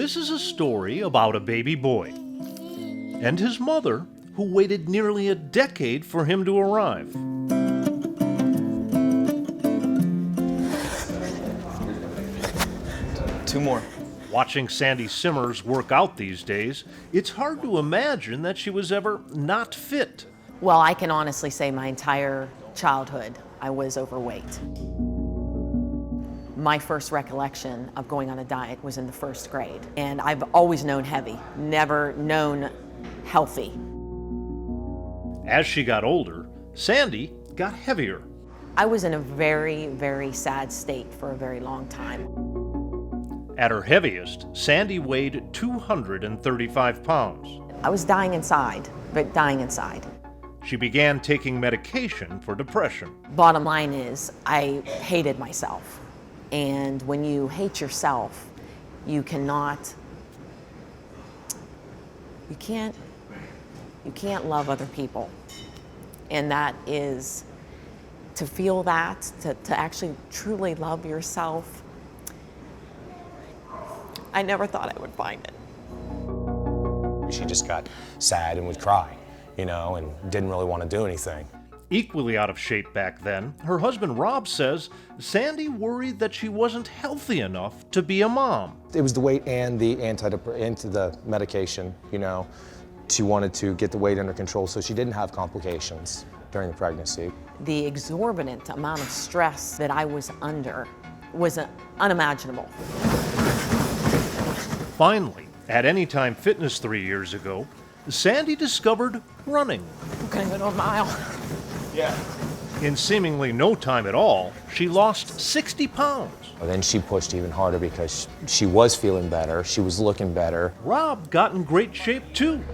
This is a story about a baby boy and his mother, who waited nearly a decade for him to arrive. Two more. Watching Sandy Simmers work out these days, it's hard to imagine that she was ever not fit. Well, I can honestly say my entire childhood I was overweight. My first recollection of going on a diet was in the first grade, and I've always known heavy, never known healthy. As she got older, Sandy got heavier. I was in a very, very sad state for a very long time. At her heaviest, Sandy weighed 235 pounds. I was dying inside, but dying inside. She began taking medication for depression. Bottom line is, I hated myself. And when you hate yourself, you can't love other people. And that is, to feel that, to actually truly love yourself, I never thought I would find it. She just got sad and would cry, and didn't really want to do anything. Equally out of shape back then, her husband Rob says Sandy worried that she wasn't healthy enough to be a mom. It was the weight and the the medication, She wanted to get the weight under control so she didn't have complications during the pregnancy. The exorbitant amount of stress that I was under was unimaginable. Finally, at Anytime Fitness 3 years ago, Sandy discovered running. I'm gonna go a mile. Yeah. In seemingly no time at all, she lost 60 pounds. Then she pushed even harder because she was feeling better, she was looking better. Rob got in great shape too.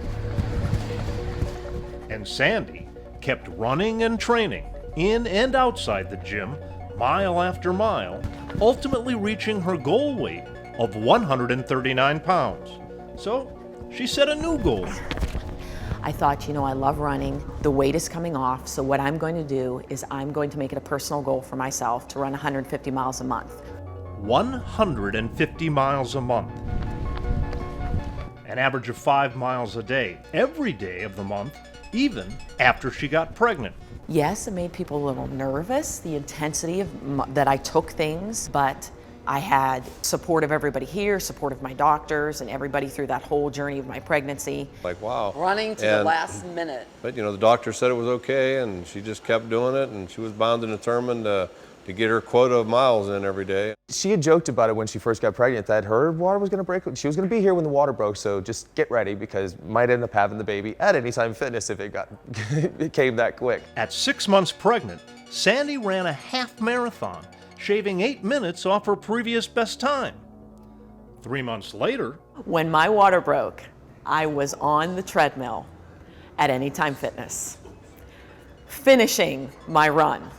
And Sandy kept running and training, in and outside the gym, mile after mile, ultimately reaching her goal weight of 139 pounds. So she set a new goal. I thought, I love running. The weight is coming off, so what I'm going to do is I'm going to make it a personal goal for myself to run 150 miles a month. 150 miles a month. An average of 5 miles a day, every day of the month, even after she got pregnant. Yes, it made people a little nervous, the intensity that I took things, but I had support of everybody here, support of my doctors, and everybody through that whole journey of my pregnancy. Like, wow. Running to the last minute. But, the doctor said it was okay, and she just kept doing it, and she was bound and determined to get her quota of miles in every day. She had joked about it when she first got pregnant that her water was going to break. She was going to be here when the water broke, so just get ready because might end up having the baby at Anytime Fitness if it came that quick. At 6 months pregnant, Sandy ran a half marathon, shaving 8 minutes off her previous best time. 3 months later, when my water broke, I was on the treadmill at Anytime Fitness, finishing my run.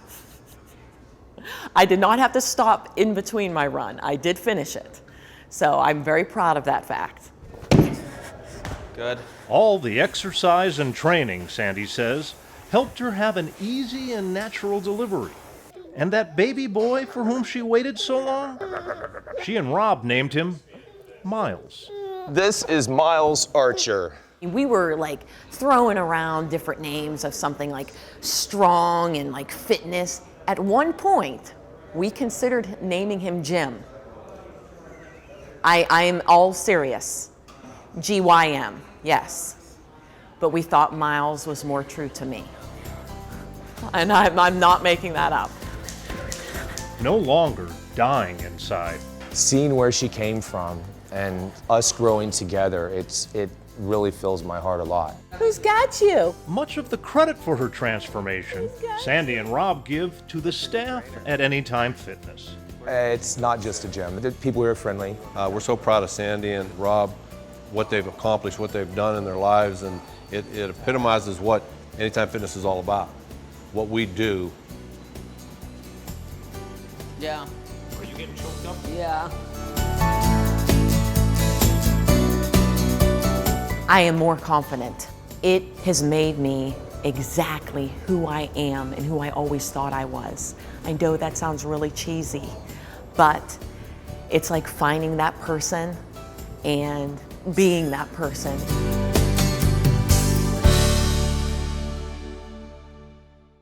I did not have to stop in between my run. I did finish it. So I'm very proud of that fact. Good. All the exercise and training, Sandy says, helped her have an easy and natural delivery. And that baby boy for whom she waited so long? She and Rob named him Miles. This is Miles Archer. We were throwing around different names of something like strong and fitness. At one point, we considered naming him Jim. I am all serious. GYM, yes. But we thought Miles was more true to me. And I'm not making that up. No longer dying inside. Seeing where she came from and us growing together, it really fills my heart a lot. Who's got you? Much of the credit for her transformation, Sandy and Rob give to the staff at Anytime Fitness. It's not just a gym. The people here are friendly. We're so proud of Sandy and Rob, what they've accomplished, what they've done in their lives, and it epitomizes what Anytime Fitness is all about. What we do. Yeah. Are you getting choked up? Yeah. I am more confident. It has made me exactly who I am and who I always thought I was. I know that sounds really cheesy, but it's like finding that person and being that person.